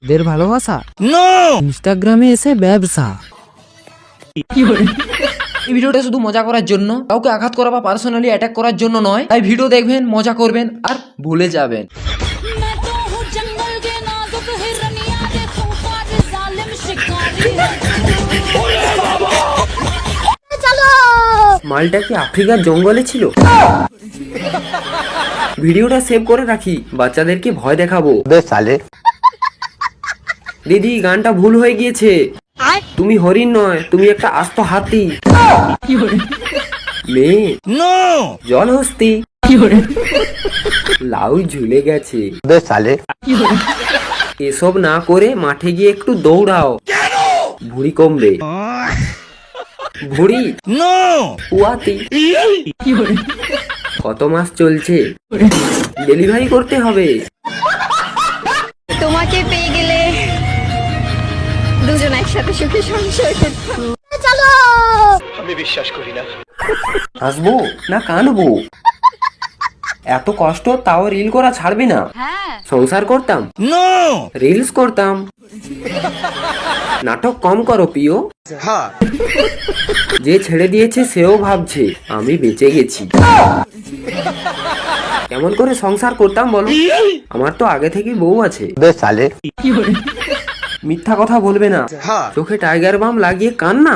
দের ভালোবাসা ইনস্টাগ্রামে এসে ব্যবসা। এই ভিডিওটা শুধু মজা করার জন্য, কাউকে আঘাত করা বা পার্সোনালি অ্যাটাক করার জন্য নয়। তাই ভিডিও দেখবেন, মজা করবেন আর ভুলে যাবেন। মালটা কি আফ্রিকার জঙ্গলে ছিল? ভিডিওটা সেভ করে রাখি, বাচ্চাদেরকে ভয় দেখাবো। দিদি, গানটা ভুল হয়ে গিয়েছে। তুমি হরিণ নয়, তুমি একটা আস্ত হাতি। মেয়ে জল হস্তি। লাউ ঝুলে গেছে। এসব না করে মাঠে গিয়ে একটু দৌড়াও, ভুঁড়ি কমবে। ভুঁড়ি পুয়াতি। কত মাস চলছে? ডেলিভারি করতে হবে। তোমাকে পেয়ে গেলে দুজন একসাথে সুখে সংসার করতাম। চলো। আমি বিশ্বাস করি না। হাসবো না কাঁদবো? এত কষ্ট, তাও রিল করা ছাড়বি না? সংসার করতাম, রিলস করতাম। নাটক কম করো প্রিয়। যে ছেড়ে দিয়েছে সেও ভাবছে আমি বেঁচে গেছি। কেমন করে সংসার করতাম বলো? আমার তো আগে থেকেই বউ আছে। মিথ্যা কথা বলবে না। চোখে টাইগার বাম লাগিয়ে কান্না।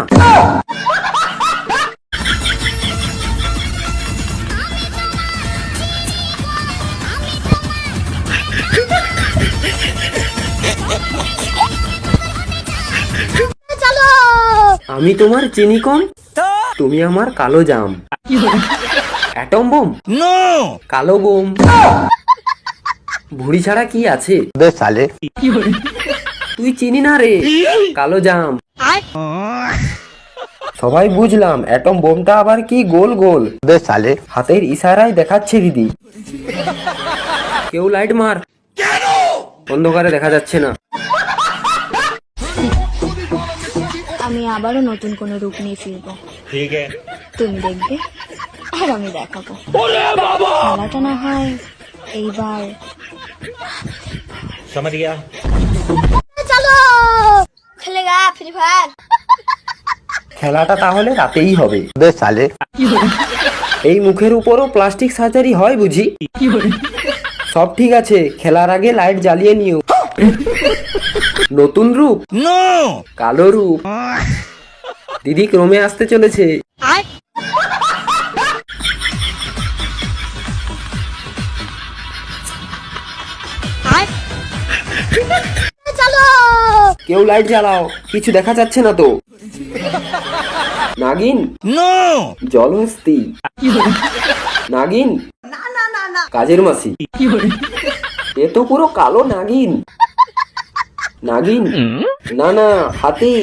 আমি তোমার চিনি কম, তুমি আমার কালো জাম। অ্যাটম বোম, কালো বোম। ভুড়ি ছাড়া কি আছে? তুই চিনি না রে, কালো জাম। সবাই বুঝলাম, অ্যাটম বোমটা আবার কি গোল গোল? হাতের ইশারায় দেখাচ্ছে দিদি। কেউ লাইট মার, অন্ধকারে দেখা যাচ্ছে না। আমি আবারও নতুন কোন রূপ নিয়ে ফিরবো। তুমি দেখবে আর আমি দেখাবো। খেলাটা না হয় এইবার চলো খেলেগা ফ্রি ফায়ার। খেলাটা তাহলে রাতেই হবে। এই মুখের উপরও প্লাস্টিক সার্জারি হয় বুঝি? সব ঠিক আছে, খেলার আগে লাইট জ্বালিয়ে নিও। নতুন রূপ, কালো রূপ। দিদি ক্রমে আসতে চলেছে। কেউ লাইট জ্বালাও, কিছু দেখা যাচ্ছে না তো। নাগিন, জলহস্তি। নাগিন, কাজের মাসি। এ তো পুরো কালো নাগিন। নাগিন না না, হাতি।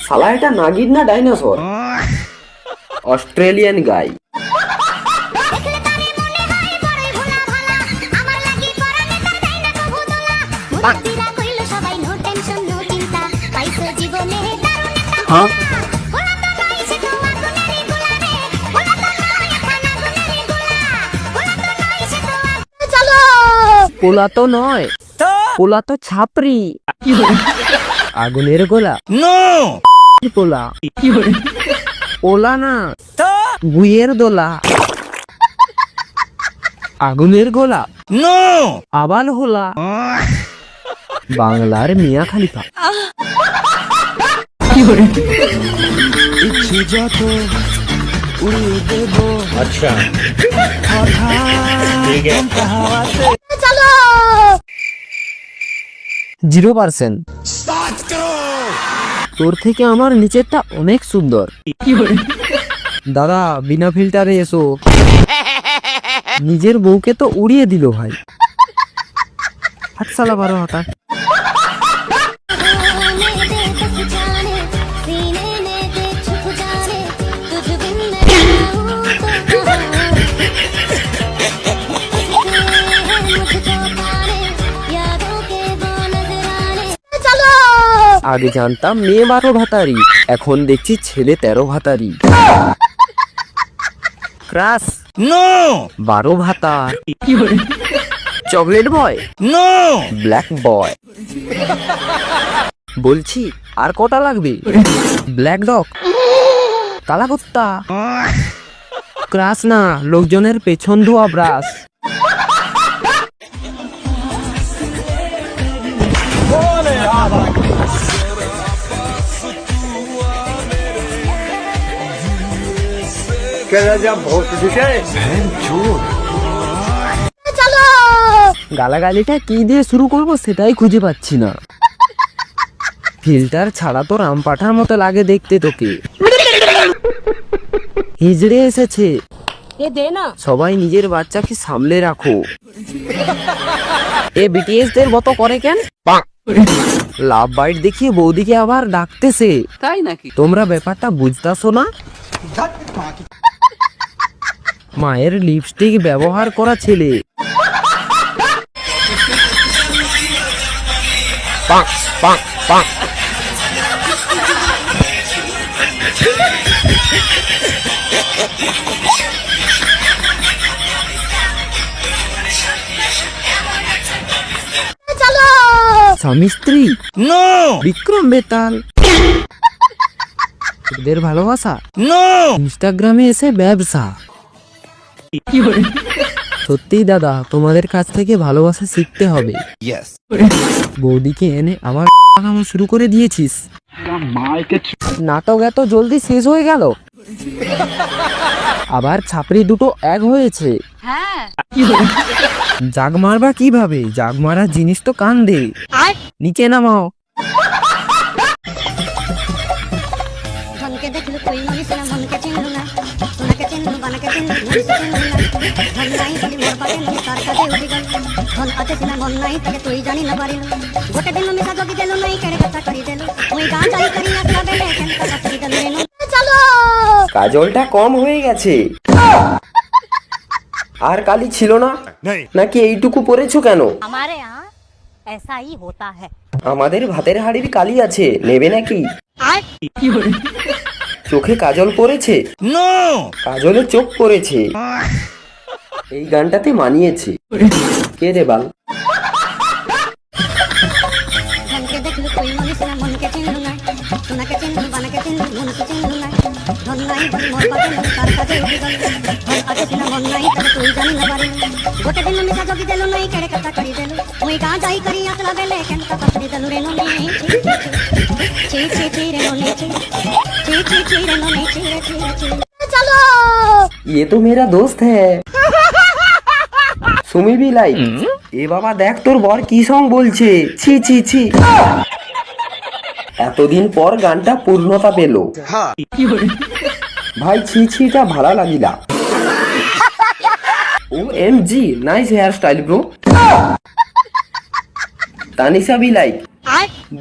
শালা এটা নাগিন না ডাইনোসর? অস্ট্রেলিয়ান গাই। পোলা তো নয়, পোলা তো ছাপরি। আগুনের গোলা, পোলা। পোলা না, গুইয়ের দোলা। আগুনের গোলা, আবাল হোলা। বাংলার মিয়া খালিফা। ইচ্ছে যত উড়িয়ে দেব। আচ্ছা, চলো 0%। তোর থেকে আমার নিচেরটা অনেক সুন্দর। দাদা, বিনা ফিল্টারে এসো। নিজের বউকে তো উড়িয়ে দিল ভাই। হাতসালা 12 হাতা। আগে জানতাম মেয়ে 12 ভাতারি, এখন দেখছি ছেলে 13 ভাতারি। ক্রাশ 12 ভাতার। Chocolate boy? নো, ব্ল্যাক বয়। বলছি আর কটা লাগবে? ব্ল্যাক ডগ, কালা কুত্তা, ক্রাশ না, লোকজনের পেছন ধোয়া ব্রাশ। গালাগালিটা কি দিয়ে শুরু করব সেটাই খুঁজে পাচ্ছি না। ফিল্টার ছাড়া তো রামপাঠার মতো লাগে দেখতে তোকে। হিজড়ে এসেছে, সবাই নিজের বাচ্চাকে সামলে রাখো। এ বিটিএস দের মতো করে কেন? লাভ বাইট দেখিয়ে বৌদিকে আবার ডাকতেছে, তাই নাকি? তোমরা ব্যাপারটা বুঝতাছো না? মায়ের লিপস্টিক ব্যবহার করা ছেলে। পাক পাক পাক। স্বামী স্ত্রী নো, বিক্রম বেতাল। এদের ভালোবাসা নো, ইনস্টাগ্রামে এসে ব্যবসা। সত্যি দাদা, তোমাদের কাছ থেকে ভালোবাসা শিখতে হবে। বৌদিকে এনে আবার কামানো শুরু করে দিয়েছিস। নাটক এত জলদি শেষ হয়ে গেল? আবার ছাপড়ি দুটো এক হয়েছে। জাগ মারবা কিভাবে? জাগ মারার জিনিস তো কান্দে। নিচে নামাও। কাজলটা কম হয়ে গেছে। আর কালি ছিল না নাকি? এইটুকু পরেছো কেন? আমাদের ভাতের হাড়ির কালি আছে, নেবে নাকি? চোখে কাজল পড়েছে? কাজলে চোখ পড়েছে। এই গানটাতে মানিয়েছে। কে রে বাল? ये तो मेरा दोस्त है। Sumi be like. এ বাবা দেখ তোর বর কি সং বলছে। ছি ছি ছি। এতদিন পর গানটা পূর্ণতা পেল। ভাই ছি ছিটা ভালো লাগিলা। OMG, nice hair style bro. Tanisha भी लाइक।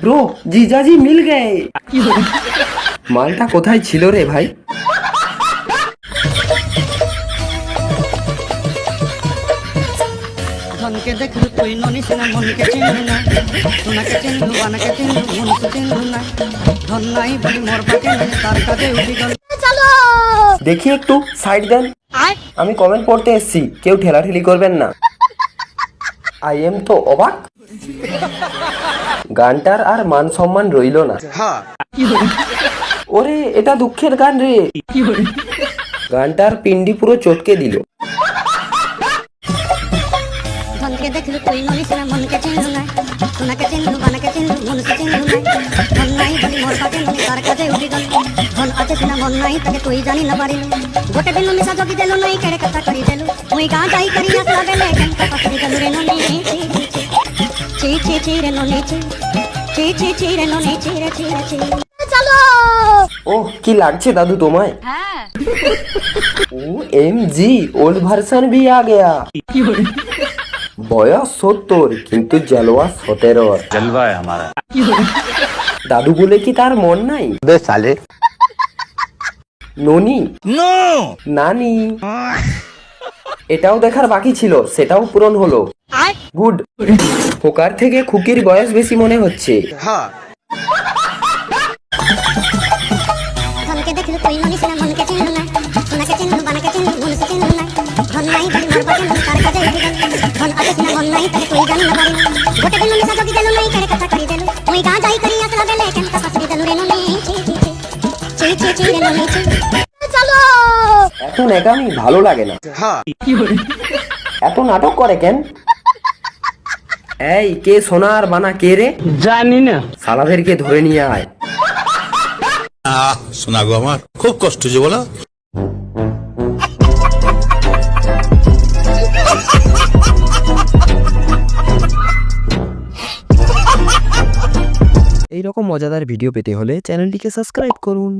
ब्रो जीजाजी मिल गए। মালটা কোথায় ছিল রে ভাই? ধনকে দেখলু তুই ননিস না, মনকে চিনলু না, সোনাকে চিনলু, বানাকে চিনলু, মনকে চিনলু না, ধন নাই বলি মোর পাকে নাই, তার কাছে উঠি গেল। দেখি একটু সাইড দেন, আমি কমেন্ট পড়তে এসেছি, কেউ ঠেলাঠেলি করবেন না। আই এম তো অবাক। গানটার আর মান সম্মান রইল না। ওরে এটা দুঃখের গান রে। গানটার পিন্ডি পুরো চটকে দিল। ধনকে দেখলু তুই ননিস না, মনকে চিনলু না, সোনাকে চিনলু, বানাকে চিনলু, মনকে চিনলু না, ধন নাই বলি মোর পাকে নাই, তার কাছে উঠি গেল। ধন আছে সিনা মন নাই, তাকে তুই জানি না পারিলু। গোটে দিন মিশা জগি দেলু নাই, কেড়ে কথা করি দেলু। মুই গা যাই করি আসলা বেলে কেন কথা করি দেলু রে ননি। ছি ছি ছি রে ননি, ছি ছি ছি ছি রে ননি, ছি রে ছি রে ছি। চলো। ওহ কি লাগছে দাদু তোমায়? OMG, ओल्ड ভার্সন भी आ गया। বয়স 70 কিন্তু জলওয়া 17। जलवा है हमारा। দাদু বলে কি তার মন নাই? बे साले। ননি নো, নানি। এটাও দেখার বাকি ছিল, সেটাও পূরণ হলো। গুড। খোকার থেকে খুকির বয়স বেশি মনে হচ্ছে। ধনকে দেখলু তুই ননিস না, মনকে চিনলু না, সোনাকে চিনলু, বানাকে চিনলু, মনকে চিনলু না, ধন নাই বলি মোর পাকে নাই, তার কাছে কাজে উঠে গেল ধন আছে সিনা মন নাই তাকে তুই জানি না পারিল গোটে দিল নিশা যোগী দিল নাই কেড়ে কথা করি দিল তুই গা যাই করি আসলা বেলে কেন তা ফাসি দিল রে ননি চি চি চি রে ননি চলো এত নেকামি ভালো লাগে না। এত নাটক করে কেন? এই কে সোনার বানা কে রে? জানি না। সালাদেরকে ধরে নিয়ে আয়। শোনা গো আমার খুব কষ্ট যে বলো। এই রকম মজাদার ভিডিও পেতে হলে চ্যানেলটিকে সাবস্ক্রাইব করুন।